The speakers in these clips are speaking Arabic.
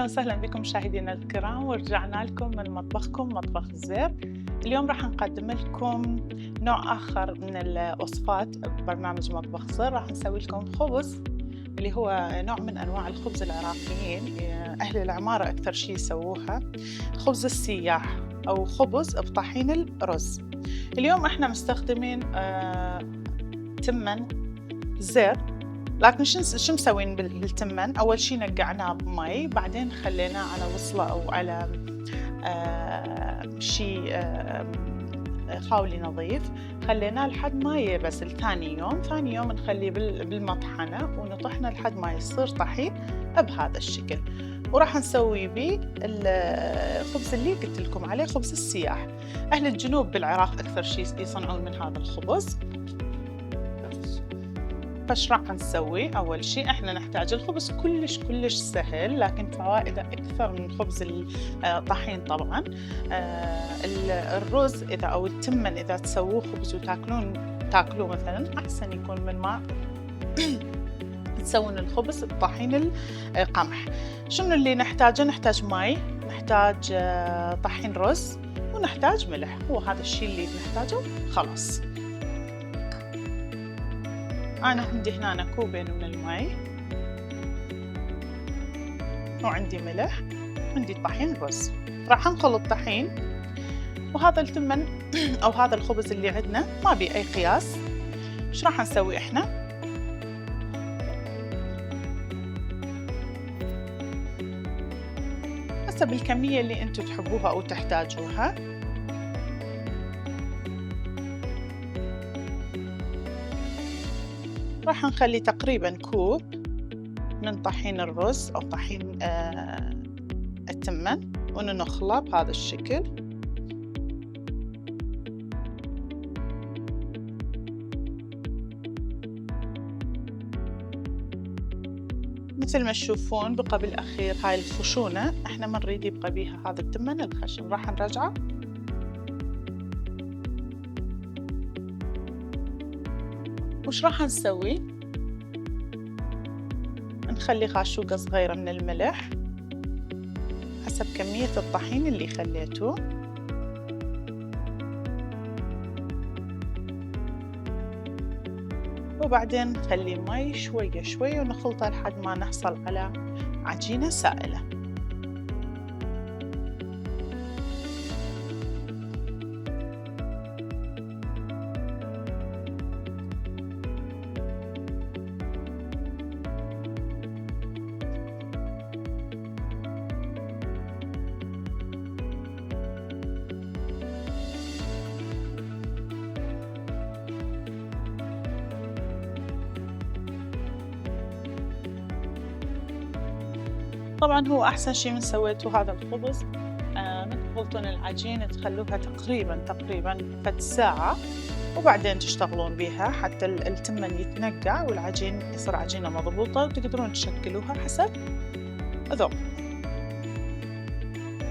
وسهلا بكم مشاهدينا الكرام، ورجعنا لكم من مطبخكم مطبخ الزير. اليوم راح نقدم لكم نوع آخر من الوصفات ببرنامج مطبخ الزير. راح نسوي لكم خبز اللي هو نوع من أنواع الخبز العراقيين، أهل العمارة أكثر شيء يسووها، خبز السياح أو خبز بطحين الرز. اليوم احنا مستخدمين تمن زير، لكن شو مسوين بالتمن؟ أول شي نقعناه بمي، بعدين خليناه على وصلة أو على شي خاولي نظيف، خليناه لحد ما يبس. ثاني يوم نخليه بالمطحنة ونطحنه لحد ما يصير طحين بهذا الشكل. وراح نسوي بيه الخبز اللي قلت لكم عليه، خبز السياح. أهل الجنوب بالعراق أكثر شي يصنعون من هذا الخبز. فايش راح نسوي؟ أول شيء إحنا نحتاج الخبز كلش سهل، لكن فوائده أكثر من خبز الطحين طبعاً. الرز إذا أو التمن إذا تسووه خبز تاكلوه مثلاً، أحسن يكون من ما تسوون الخبز بطحين القمح. شنو اللي نحتاجه؟ نحتاج ماء، نحتاج طحين رز، ونحتاج ملح. هو هذا الشيء اللي نحتاجه خلاص. أنا عندي هنا كوبين من الماء، وعندي ملح، عندي طحين رز. راح نخلط الطحين، وهذا التمن أو هذا الخبز اللي عندنا ما بيه أي قياس. إيش راح نسوي إحنا؟ حسب الكمية اللي أنتوا تحبوها أو تحتاجوها. راح نخلي تقريباً كوب من طحين الرز أو طحين التمن، ونخلطه بهذا الشكل. مثل ما تشوفون بقى بالأخير هاي الخشونة احنا ما نريد يبقى بيها هذا التمن الخشن، راح نرجعه. وش راح نسوي؟ نخلي خاشوقة صغيرة من الملح حسب كمية الطحين اللي خليتوه، وبعدين نخلي مي شوية ونخلطه لحد ما نحصل على عجينة سائلة. طبعاً هو أحسن شي من سويته هذا الخبز، من تخلطون العجين تخلوها تقريباً فد ساعة، وبعدين تشتغلون بيها حتى التمن يتنقع والعجين يصير عجينة مضبوطة، وتقدرون تشكلوها حسب ذوقكم.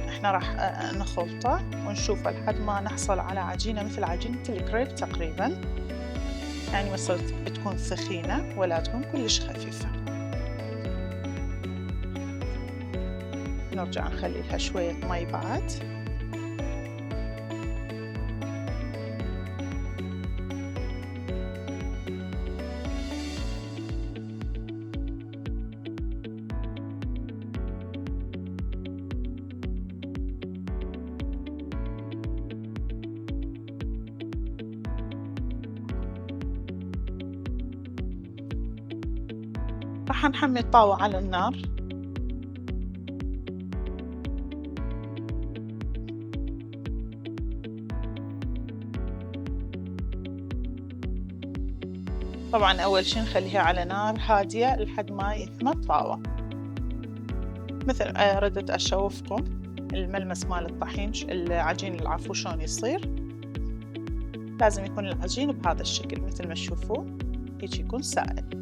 احنا راح نخلطه ونشوفه لحد ما نحصل على عجينة مثل عجينة الكريب تقريباً، يعني ما تكون ثخينة ولا تكون كلش خفيفة. نرجع نخلي لها شوية مي بعد. راح نحمي الطاوة على النار، طبعاً أول شي نخليها على نار هادية لحد ما يحمى الطاوة. مثل ردت أشوفكم الملمس مال الطحين، العجين العفو شلون يصير. لازم يكون العجين بهذا الشكل مثل ما تشوفون، هيك يكون سائل.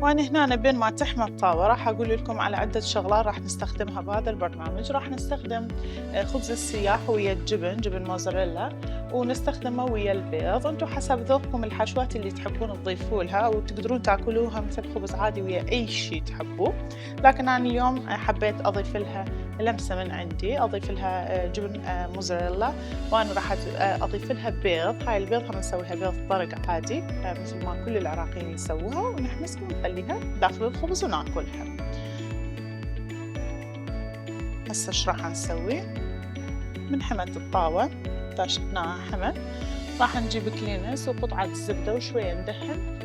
وأنا هنا بين ما تحمى الطاوة راح أقول لكم على عدة شغلات راح نستخدمها بهذا البرنامج. راح نستخدم خبز السياح ويا جبن موزاريلا، ونستخدمه ويا البيض. انتم حسب ذوقكم الحشوات اللي تحبون تضيفوا لها، وتقدرون تاكلوها مثل خبز عادي ويا أي شيء تحبوه، لكن أنا اليوم حبيت أضيف لها لمسة من عندي، أضيف لها جبن موزاريلا، وأنا راح أضيف لها بيض. هاي البيض هم نسويها بيض طرق عادي مثل ما كل العراقيين يسووها، ونحمسها ونخليها داخل الخبز وناكلها. هسه ايش راح نسوي؟ من حمد الطاوة شفناها حمد، راح نجيب كلينس وقطعة زبدة وشوية ندهن.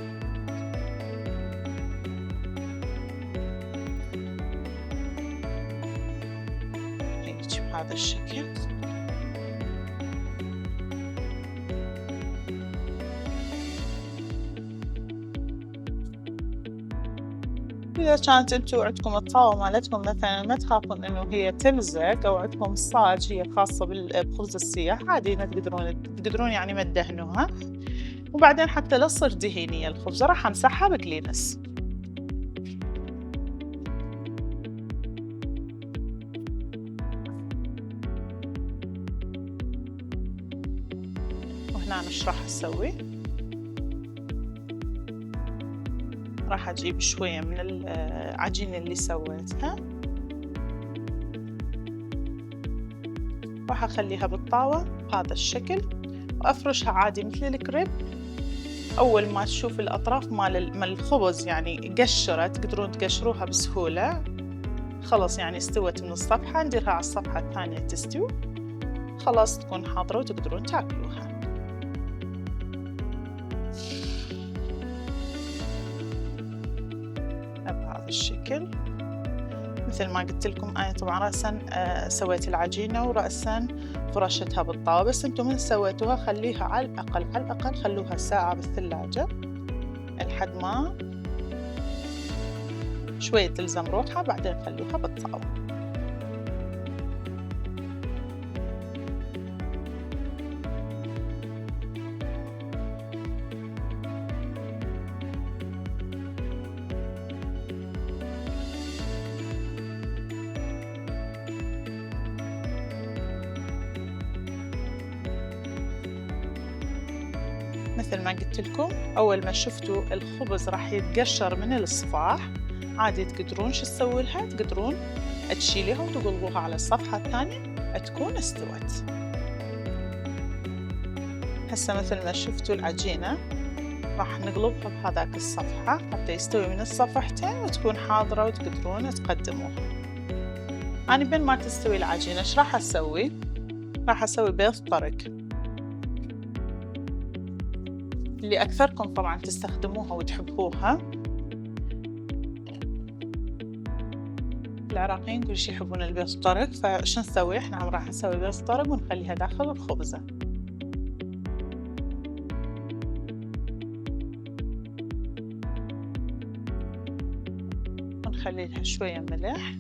هيك بهذا الشكل. إذا كانت انتو عندكم الطاوة مالتكم مثلا ما تخافون انه هي تلزق، او عندكم صاج هي خاصة بخبز السياح، عادي تقدرون يعني ما تدهنوها. وبعدين حتى لا تصير دهينية الخبزة راح امسحها بكلينس. وهنا ايش راح اسوي؟ راح أجيب شوية من العجينة اللي سويتها، راح أخليها بالطاوة بهذا الشكل، وأفرشها عادي مثل الكريب. أول ما تشوف الأطراف مال الخبز يعني قشرت، تقدرون تقشروها بسهولة، خلاص يعني استوت من الصفحة، نديرها على الصفحة الثانية تستوي، خلاص تكون حاضرة وتقدرون تاكلوها بهذا الشكل. مثل ما قلت لكم أنا طبعا رأسا سويت العجينة ورأسا فرشتها بالطاوة، بس انتم من سويتوها خليها على الأقل خلوها ساعة بالثلاجة لحد ما شوية تلزم روحها، بعدين خلوها بالطاوة. مثل ما قلت لكم أول ما شفتوا الخبز راح يتقشر من الصفاح، عادي تقدرون شو تسوي لها، تقدرون تشيليها وتقلبوها على الصفحة الثانية تكون استوت. هسه مثل ما شفتوا العجينة راح نقلبها بهذاك الصفحة حتى يستوي من الصفحتين وتكون حاضرة وتقدرون تقدموها. أنا بين ما تستوي العجينة إيش راح أسوي؟ راح أسوي بيض طرق، اللي أكثركم طبعاً تستخدموها وتحبوها. العراقيين كل شي يحبون البيض طرق، فشو نسوي؟ إحنا راح نسوي بيض طرق ونخليها داخل الخبزة. ونخلي لها شوية ملح،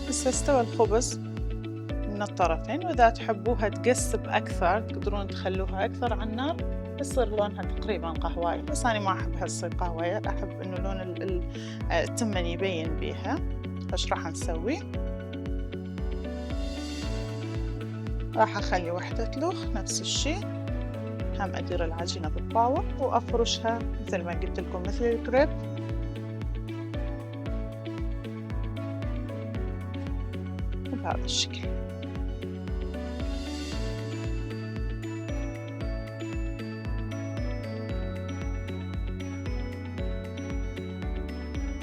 بس استوى الخبز من الطرفين، وإذا تحبوها تقسب أكثر تقدرون تخلوها أكثر على النار يصير لونها تقريبا قهوي، بس أنا ما أحبها تصير قهوية، أحب إنه لون التمن يبين بيها. إيش راح نسوي؟ راح أخلي وحدة لوخ نفس الشي، هم أدير العجينة بالطاوة وأفرشها مثل ما قلت لكم مثل الكريب، بهذا الشكل.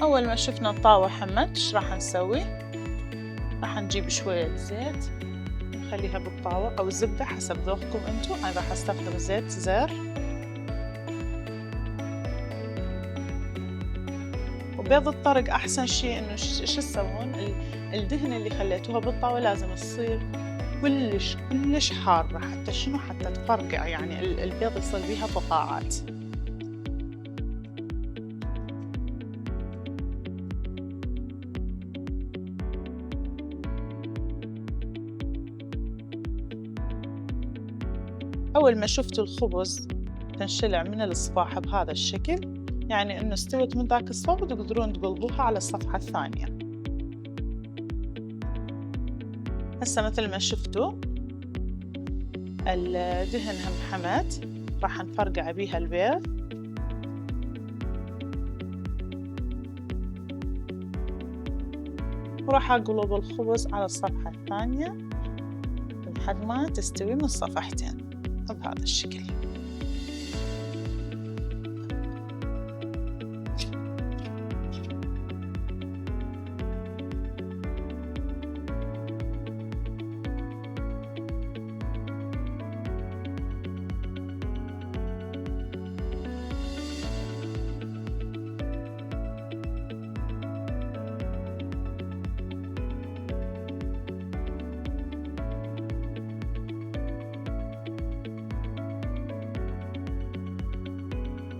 أول ما شفنا الطاوة حمت إيش راح نسوي؟ راح نجيب شوية زيت نخليها بالطاوة أو الزبدة حسب ذوقكم انتو. أنا راح أستخدم زيت زر، بيض الطرق أحسن شي إنه شو تسوون، الدهن اللي خليتوها بالطاوة لازم تصير كلش حارة، حتى شنو، حتى تفرقع، يعني البيض يصير بيها فقاعات. أول ما شفتوا الخبز تنشلع من الصفاحة بهذا الشكل، يعني إنه استوت من ذاك الصوب، وتقدرون تقلبوها على الصفحة الثانية. هسه مثل ما شفتوا الدهن هم حمت، راح نفرقع بيها البيض. وراح أقلب الخبز على الصفحة الثانية لحد ما تستوي من الصفحتين بهذا الشكل.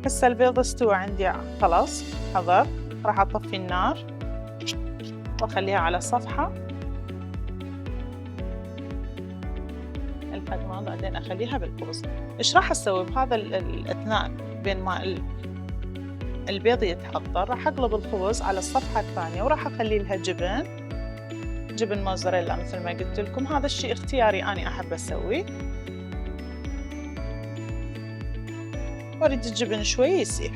هسه البيض استوى عندي خلاص حضر، راح أطفي النار وأخليها على صفحة لحد ما بعدين أخليها بالخبز. إيش راح أسوي بهذا الأثناء بين ما البيض يتحضر؟ راح أقلب الخبز على الصفحة الثانية، وراح أخلي لها جبن موزاريلا مثل ما قلت لكم. هذا الشيء اختياري، أنا أحب أسويه، وأريد الجبن شوي يسيح.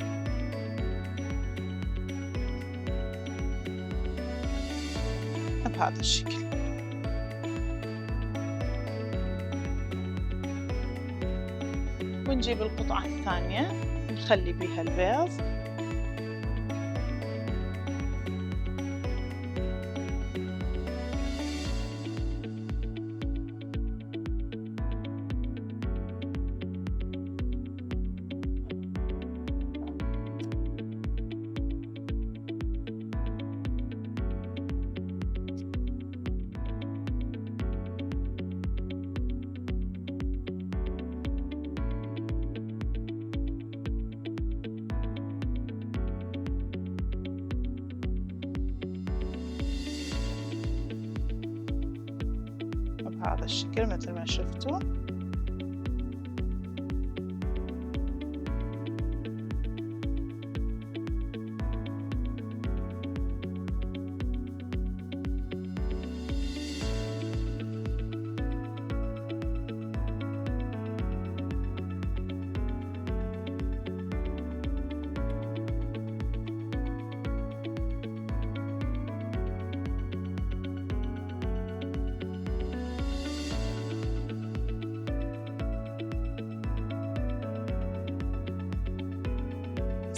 بهذا الشكل. ونجيب القطعة الثانية نخلي بيها البيض، بهذا الشكل مثل ما شفتوا.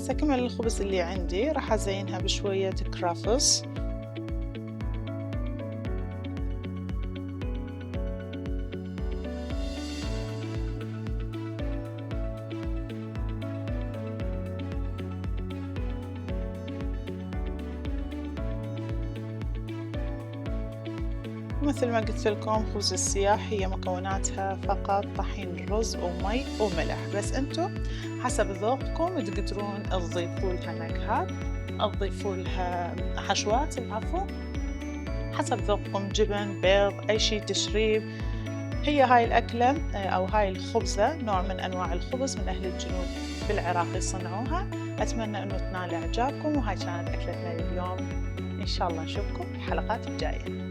أكمل الخبز اللي عندي، راح أزينها بشوية كرافس. مثل ما قلت لكم خبز السياح هي مكوناتها فقط طحين رز ومي وملح، بس انتم حسب ذوقكم تقدرون تضيفوا لها نكهات، تضيفوا لها حشوات، العفو، حسب ذوقكم، جبن، بيض، اي شيء تشريب. هي هاي الأكلة أو هاي الخبزة نوع من أنواع الخبز من أهل الجنوب بالعراق يصنعوها. أتمنى أنه تنال إعجابكم، وهاي كانت أكلتنا اليوم. إن شاء الله نشوفكم في الحلقات الجاية.